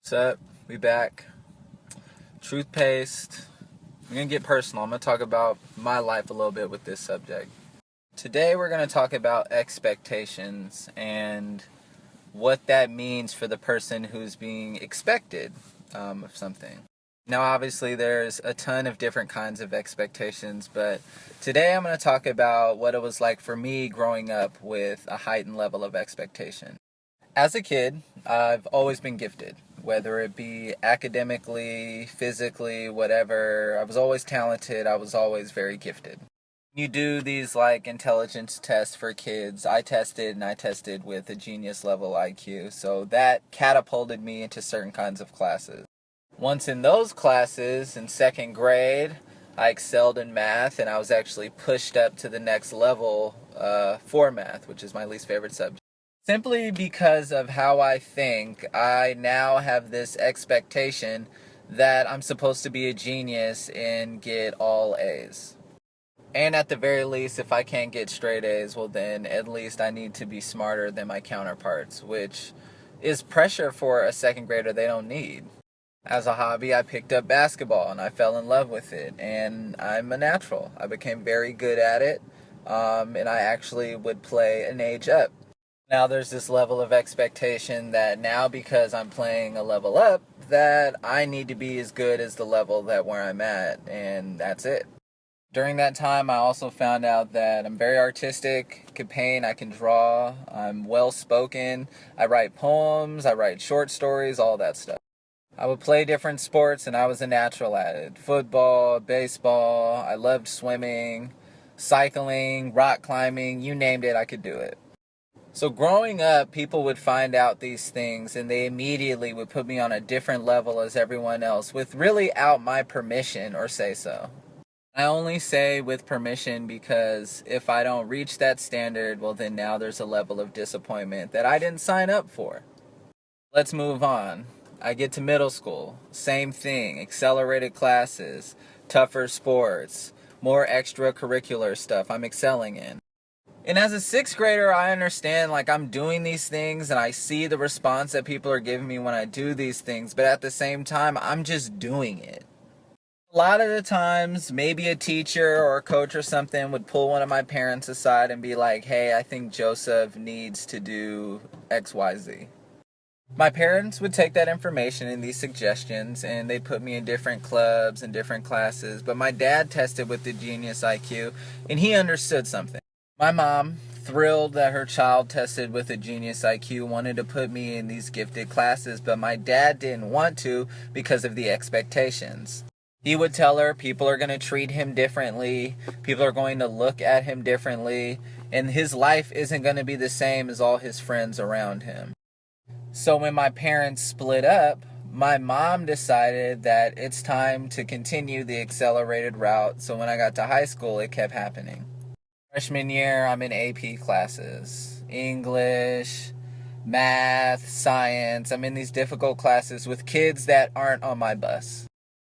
What's up? We back. Truthpaste. I'm going to get personal. I'm going to talk about my life a little bit with this subject. Today we're going to talk about expectations and what that means for the person who's being expected of something. Now obviously there's a ton of different kinds of expectations, but today I'm going to talk about what it was like for me growing up with a heightened level of expectation. As a kid, I've always been gifted, whether it be academically, physically, whatever. I was always talented. I was always very gifted. You do these intelligence tests for kids. I tested with a genius level IQ. So that catapulted me into certain kinds of classes. Once in those classes, in second grade, I excelled in math and I was actually pushed up to the next level for math, which is my least favorite subject. Simply because of how I think, I now have this expectation that I'm supposed to be a genius and get all A's. And at the very least, if I can't get straight A's, well then at least I need to be smarter than my counterparts, which is pressure for a second grader they don't need. As a hobby, I picked up basketball and I fell in love with it, and I'm a natural. I became very good at it, and I actually would play an age up. Now there's this level of expectation that now because I'm playing a level up, that I need to be as good as the level that where I'm at, and that's it. During that time, I also found out that I'm very artistic, can paint, I can draw, I'm well-spoken, I write poems, I write short stories, all that stuff. I would play different sports and I was a natural at it. Football, baseball, I loved swimming, cycling, rock climbing, you named it, I could do it. So growing up, people would find out these things and they immediately would put me on a different level as everyone else with out my permission or say so. I only say with permission because if I don't reach that standard, well then now there's a level of disappointment that I didn't sign up for. Let's move on. I get to middle school, same thing, accelerated classes, tougher sports, more extracurricular stuff I'm excelling in. And as a sixth grader, I understand I'm doing these things and I see the response that people are giving me when I do these things, but at the same time, I'm just doing it. A lot of the times, maybe a teacher or a coach or something would pull one of my parents aside and be like, hey, I think Joseph needs to do XYZ. My parents would take that information and these suggestions and they'd put me in different clubs and different classes, but my dad tested with the genius IQ and he understood something. My mom, thrilled that her child tested with a genius IQ, wanted to put me in these gifted classes, but my dad didn't want to because of the expectations. He would tell her people are going to treat him differently, people are going to look at him differently, and his life isn't going to be the same as all his friends around him. So when my parents split up, my mom decided that it's time to continue the accelerated route, so when I got to high school, it kept happening. Freshman year, I'm in AP classes. English, math, science. I'm in these difficult classes with kids that aren't on my bus.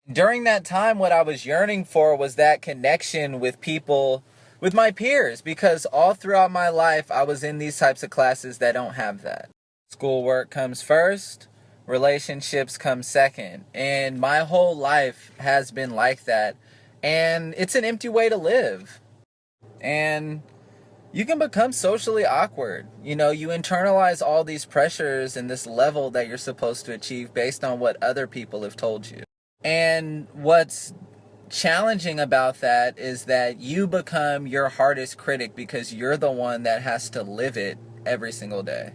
During that time, what I was yearning for was that connection with people, with my peers, because all throughout my life, I was in these types of classes that don't have that. Schoolwork comes first, relationships come second, and my whole life has been like that, and it's an empty way to live. And you can become socially awkward. You internalize all these pressures and this level that you're supposed to achieve based on what other people have told you. And what's challenging about that is that you become your hardest critic because you're the one that has to live it every single day.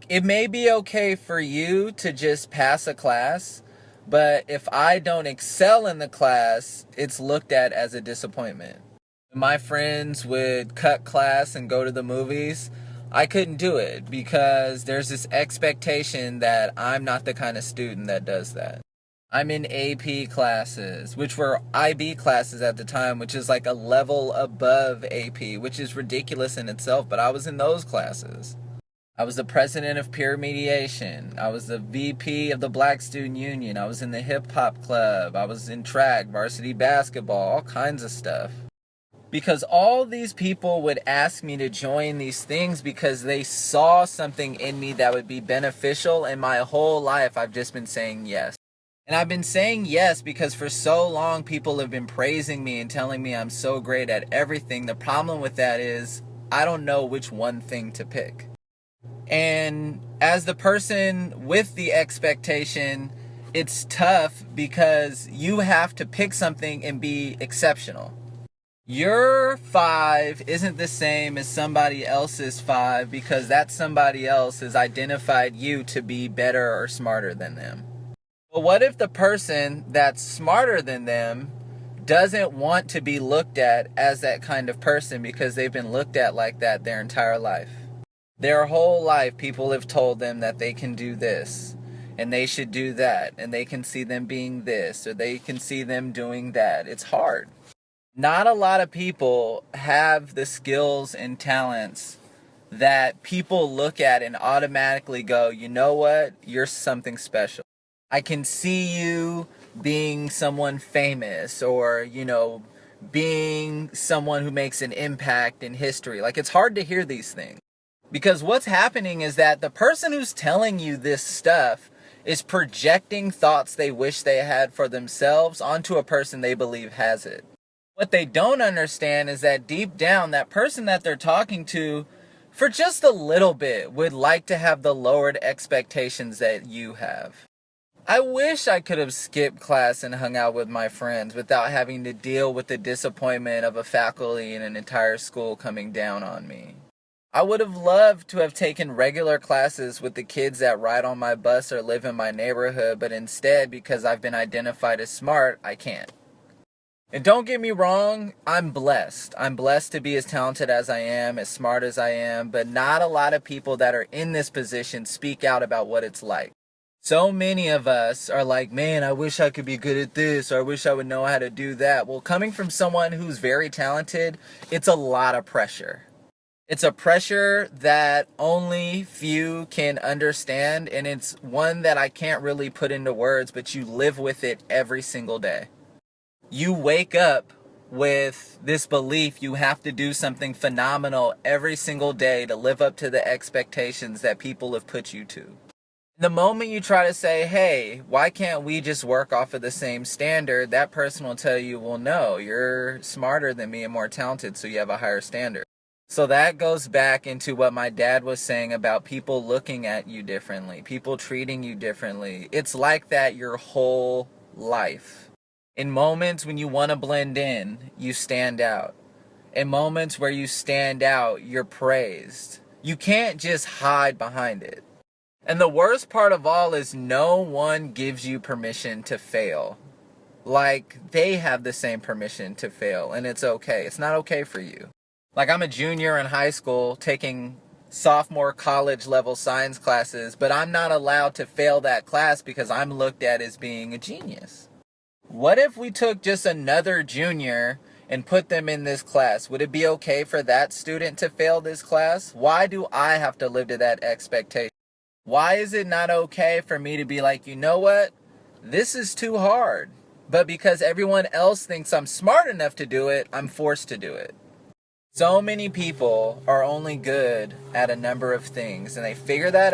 It may be okay for you to just pass a class, but if I don't excel in the class, it's looked at as a disappointment. My friends would cut class and go to the movies. I couldn't do it because there's this expectation that I'm not the kind of student that does that. I'm in AP classes, which were IB classes at the time, which is a level above AP, which is ridiculous in itself, but I was in those classes. I was the president of peer mediation. I was the VP of the Black Student Union. I was in the hip hop club. I was in track, varsity basketball, all kinds of stuff. Because all these people would ask me to join these things because they saw something in me that would be beneficial, and my whole life I've just been saying yes. And I've been saying yes because for so long people have been praising me and telling me I'm so great at everything. The problem with that is I don't know which one thing to pick. And as the person with the expectation, it's tough because you have to pick something and be exceptional. Your 5 isn't the same as somebody else's 5 because that somebody else has identified you to be better or smarter than them. But what if the person that's smarter than them doesn't want to be looked at as that kind of person because they've been looked at like that their entire life? Their whole life, people have told them that they can do this and they should do that, and they can see them being this or they can see them doing that. It's hard. Not a lot of people have the skills and talents that people look at and automatically go, you know what? You're something special. I can see you being someone famous or, being someone who makes an impact in history. Like, it's hard to hear these things. Because what's happening is that the person who's telling you this stuff is projecting thoughts they wish they had for themselves onto a person they believe has it. What they don't understand is that deep down, that person that they're talking to, for just a little bit, would like to have the lowered expectations that you have. I wish I could have skipped class and hung out with my friends without having to deal with the disappointment of a faculty and an entire school coming down on me. I would have loved to have taken regular classes with the kids that ride on my bus or live in my neighborhood, but instead, because I've been identified as smart, I can't. And don't get me wrong, I'm blessed. I'm blessed to be as talented as I am, as smart as I am, but not a lot of people that are in this position speak out about what it's like. So many of us are like, man, I wish I could be good at this, or I wish I would know how to do that. Well, coming from someone who's very talented, it's a lot of pressure. It's a pressure that only few can understand, and it's one that I can't really put into words, but you live with it every single day. You wake up with this belief you have to do something phenomenal every single day to live up to the expectations that people have put you to. The moment you try to say, hey, why can't we just work off of the same standard, that person will tell you, well, no, you're smarter than me and more talented, so you have a higher standard. So that goes back into what my dad was saying about people looking at you differently, people treating you differently. It's like that your whole life. In moments when you want to blend in, you stand out. In moments where you stand out, you're praised. You can't just hide behind it. And the worst part of all is no one gives you permission to fail. Like, they have the same permission to fail, and it's okay. It's not okay for you. Like, I'm a junior in high school taking sophomore college level science classes, but I'm not allowed to fail that class because I'm looked at as being a genius. What if we took just another junior and put them in this class? Would it be okay for that student to fail this class? Why do I have to live to that expectation? Why is it not okay for me to be like, you know what? This is too hard. But because everyone else thinks I'm smart enough to do it, I'm forced to do it. So many people are only good at a number of things, and they figure that